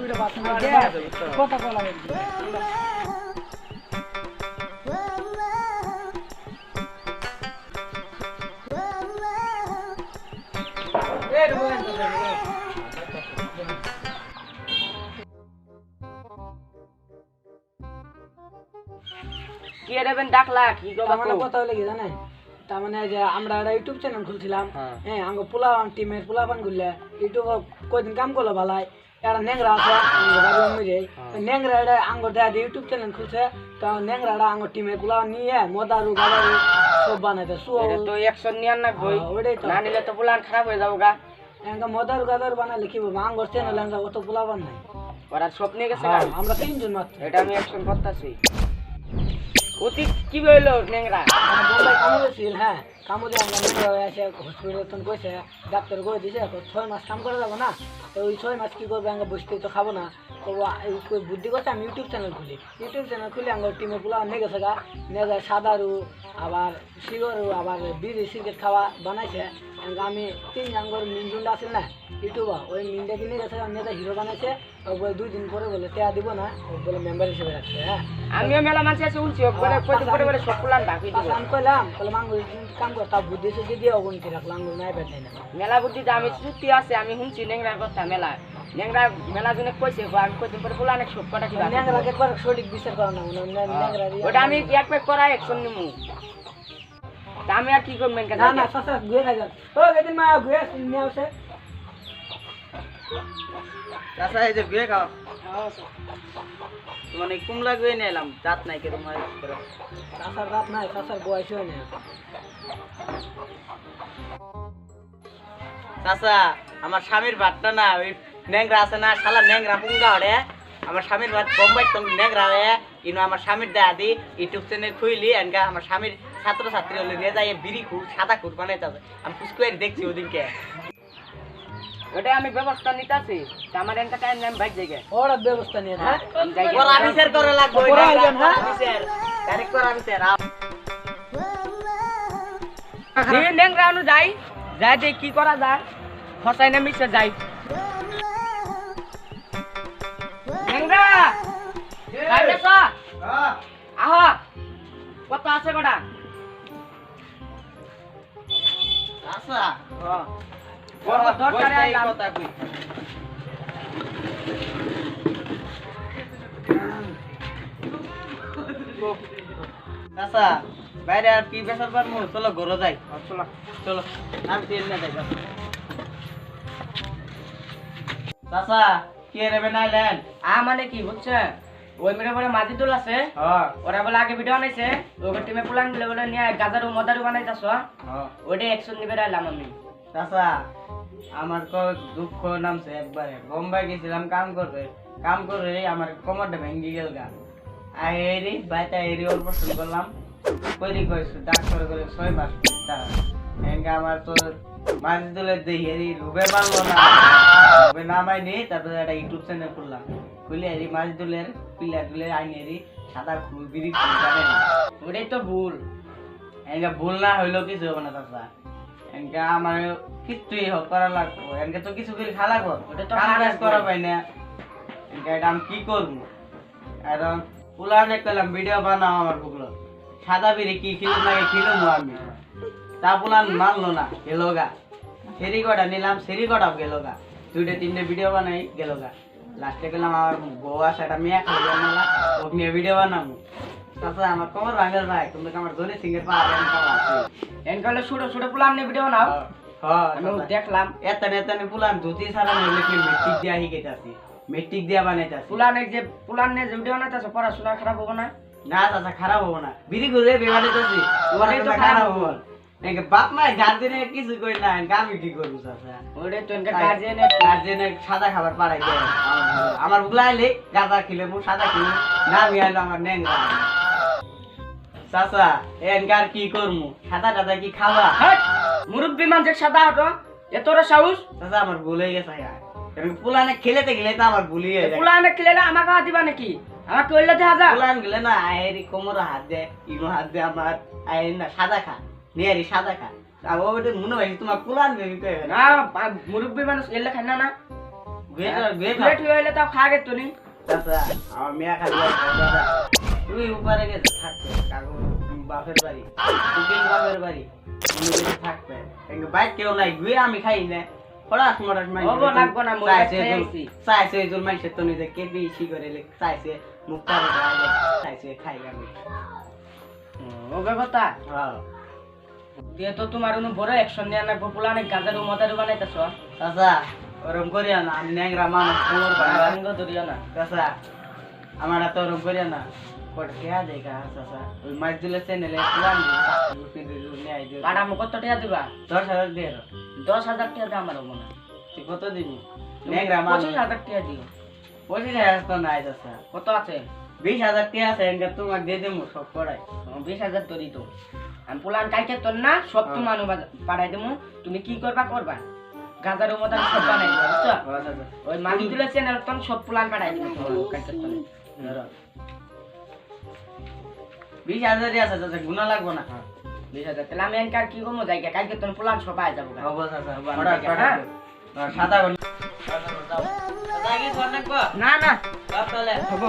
video বাসন কথা বলা কি এরবেন ডাকলা কি মানে কথা হলে কি জানেন তার মানে যে আমরা একটা ইউটিউব চ্যানেল খুলছিলাম হ্যাঁ আঙ্গ পোলাপান টিমের পোলাপান গুললে ইউটিউব কয়দিন কাম করলো ভালাই একটা নেংরা আছে বাড়ি অনুযায়ী নেংরা এটা আঙ্গ দেয়া ইউটিউব চ্যানেল খুলছে তো নেংরাটা আঙ্গ টিমের পোলাপান নিয়ে মদারু গাদারু সব বানাইতে তো 199 ওইটাই তো না নিলে তো প্ল্যান খারাপ হয়ে যাবো গা এঙ্গা মদারু গাদারু বানালে কি বলবো আঙ্গর চ্যানেল এঙ্গা অত পোলাপান নাই ওরা সব নিয়ে গেছে আমরা তিনজন মাত্র এটা আমি অ্যাকশন করতেছি অতি কি বললো নেংরা বোম্বাই কামড়ে ছিল হ্যাঁ কামড়ে আমরা নেংরা এসে হসপিটাল তখন কইছে ডাক্তার করে দিয়েছে 6 মাস কাম করে যাবো না তো ওই 6 মাস কি করবে আমরা বসতেই তো খাবো না তো বুদ্ধি করছে আমি ইউটিউব চ্যানেল খুলি আমার টিমের গুলো নিয়ে গেছে গা নিয়ে যায় সাদারু আবার শিগরু আবার বিড়ি সিগারেট খাওয়া বানাইছে আমি 3 জাঙ্গর মিনজুন্ডা আছে না ইউটিউবার ওই মিনটা কিনে গেছে নিয়ে যায় হিরো বানাইছে ও বলে 2 দিন পরে বলে টেয়া দিব না ও বলে মেম্বার হিসেবে রাখছে হ্যাঁ আমিও মেলা মানুষ আছে শুনছি বলে কত করে সব প্ল্যান ঢাকি দিব আমি কইলাম বলে মাঙ্গু কাম করতা বুদ্ধি সুদ্ধি দিয়ে অগুনতি রাখলাম নাই বেটাই না মেলা বুদ্ধিতে আমি চুক্তি আছে আমি শুনছি নেংরার কথা মেলা নেংরা মেলা জনে কইছে আমি কইতে পারে প্ল্যান সব কটা কি নেংরা একবার সঠিক বিচার করা না নেংরা ওটা আমি এক প্যাক করা অ্যাকশন নিমু তা আমি আর কি করবেন কেন না না সাসা গুয়ে না যান ও গেদিন মা গুয়ে নিয়ে আসে চাচা এই যে গুয়ে খাও মানে কুমলা গুয়ে নিয়ে এলাম দাঁত নাই কে তোমার সাসার রাত নাই সাসার বয়স হয় না চাচা আমার স্বামীর ভাতটা না ওই ন্যাংরা আছে না শালা ন্যাংরা পুঙ্গা ওরে আমার স্বামীর ভাত বোম্বাই তো ন্যাংরা হয়ে কিন্তু আমার স্বামীর দাদি ইউটিউব চ্যানেল খুইলি এনকা আমার স্বামীর ছাত্রছাত্রী হলে নিয়ে যাই বিড়ি খুব সাদা খুব বানাইতে হবে আমি পুষ্কুয়ারি দেখছি ওদিনকে ওটা আমি ব্যবস্থা নিতেছি আমার এনকা টাইম নাম ভাই জায়গা ওর ব্যবস্থা নিয়ে হ্যাঁ ওর আবিষ্কার করে লাগবে ওই হ্যাঁ আবিষ্কার ডাইরেক্ট করে আবিষ্কার দিয়ে নেংরা অনু যাই যাই যে কি করা যায় ফসাই না মিশে যাই নেংরা যাই দেখো আহা কত আছে কটা চাচা বড় দরকারে আইলাম কথা কই চাচা বাইরে আর কি বেসার পারবো চলো ঘরে যাই চলো চলো আমি তেল না যাই চাচা কি রে বানাইলেন মানে কি বুঝছে ওই মেরে বলে মাজিদুল আছে ওরা বলে আগে ভিডিও বানাইছে ওকে টিমে প্ল্যান দিলে বলে নিয়ে গাজারু মদারু বানাইতাছ ওইটা অ্যাকশন নিবে রাইলাম আমি চাচা আমার তো দুঃখ নামছে একবারে বোম্বাই গেছিলাম কাম করে আমার কোমরটা ভেঙে গেল গা আর এরি বাইটা এরি অপারেশন করলাম কইছে ডাক্তার করে 6 মাস এনকা আমার তো মাজিদুলের দেই এরি রুবে পারলো না রুবে নামাইনি তারপরে একটা ইউটিউব চ্যানেল খুললাম খুলে এরি মাজিদুলের পিলারগুলো আইনেরি সাদা খুল বিড়ি খুল জানেন ওটাই তো ভুল এনকা ভুল না হইলো কিছু হবে না চাচা এনকা আমার কিছুই হোক করা লাগবো এনকা তো কিছু করে খাওয়া লাগবো ওটা তো কাজ করা পাই না এনকা এটা আমি কি করবো এখন পুলানে কইলাম ভিডিও বানাও আমার বুকলো সাদা বিড়ি কি খিলো লাগে খিলো আমি তা পুলান মানলো না গেলোগা সেরি কটা নিলাম সেরি কটা গেলোগা 2-3 ভিডিও বানাই গেলোগা লাস্টে গেলাম আমার বউ আসে একটা মেয়ে খাওয়া না ওকে নিয়ে ভিডিও বানাবো চাচা আমার কোমর ভাঙল ভাই তুমি আমার ধরে সিঙ্গের পা এনকালে ছোট ছোট প্ল্যান নিয়ে ভিডিও বানাও আমি দেখলাম এতনে পুলান ধুতি সারা নিলে কি মেট্রিক দিয়া শিখাইতাছি মেট্রিক দিয়া বানাইতাছি পুলানের যে ভিডিও বানাইতাছ পড়াশোনা খারাপ হবে না না চাচা খারাপ হবো না বিড়ি ঘুরে বেবাড়িতেছি ওটাই তো খারাপ হবো নাকি বাপ মা গার্জেনে কিছু কই না আমি কি করবো চাচা ওটাই তো গার্জেনে সাদা খাবার পাড়াই দেয় আমার বুকলা আইলে গাঁদা খিলে মু সাদা খিলে না আমি আইলো আমার নেংরা চাচা এনকার কি করমু সাদা টাদা কি খাওয়া মুরব্বী মানুষের সাদা হতো এতটা সাহস চাচা আমার ভুল হয়ে গেছে পুলানে খেলেতে গেলে তো আমার ভুলই হয়ে যায় পুলানে খেলে আমাকে হাত দিবা নাকি আমাকে কইলে দেখা যা পুলান গেলে না আয়েরি কোমর হাত দে ইনো হাত দে আমার আয়ের না সাদা খা নিয়ারি সাদা খা আর ওটা মনে হয় তোমার পুলান বেবি কই না মুরব্বী মানুষ এলে খায় না না লেট হইলে তাও খাগে তো নি চাচা আমার মেয়া খালি দাদা তুই উপরে গেছে থাকবে কাকু বাপের বাড়ি তুই বাপের বাড়ি উনি গেছে থাকবে বাইক কেউ নাই গুয়ে আমি খাই না ফরাস মরাস মাই হবো লাগবো না মই খাইছি চাইছে ওই মাইছে তো নিজে কে বেশি করে চাইছে মুক্তা চাইছে খাই আমি ওকে কথা হ্যাঁ দিয়ে তো তোমার কোনো বড় অ্যাকশন নিয়ে না পপুলার গাজারু মদারু বানাইতেছ চাচা ওরম করিয়া না আমি ন্যাংরা মানুষ কোমর ভাঙা সঙ্গ ধরিও না চাচা আমার এত ওরম করিয়া না কট কেয়া দেখা চাচা ওই মাছ দিলে চ্যানেলে প্ল্যান দিয়ে কাটা মুখ কত টাকা দিবা 10,000 দিয়ে 10,000 টাকা দাম আমার মনে তুই কত দিবি ন্যাংরা মানুষ 25,000 টাকা দিও 25,000 তো নাই চাচা কত আছে 20,000 টাকা আছে এনকে তোমাকে দিয়ে দেবো সব করাই 20,000 তো দিত আমি পুলান কাইতে তোর না সব তোমার পাঠাই দেবো তুমি কি করবা করবা গাজার মতো সব বানাই দিবা বুঝছো ওই মাঝি দিলে চ্যানেল তো সব পুলান পাঠাই দিবে কাইতে তোর 20,000 আছে চাচা গুণা লাগবো না 20,000 তাহলে আমি এনকার কি করবো যাই কালকে তোর পুলান সব পাই যাবো সাদা ঘন্টা না না তাহলে হবো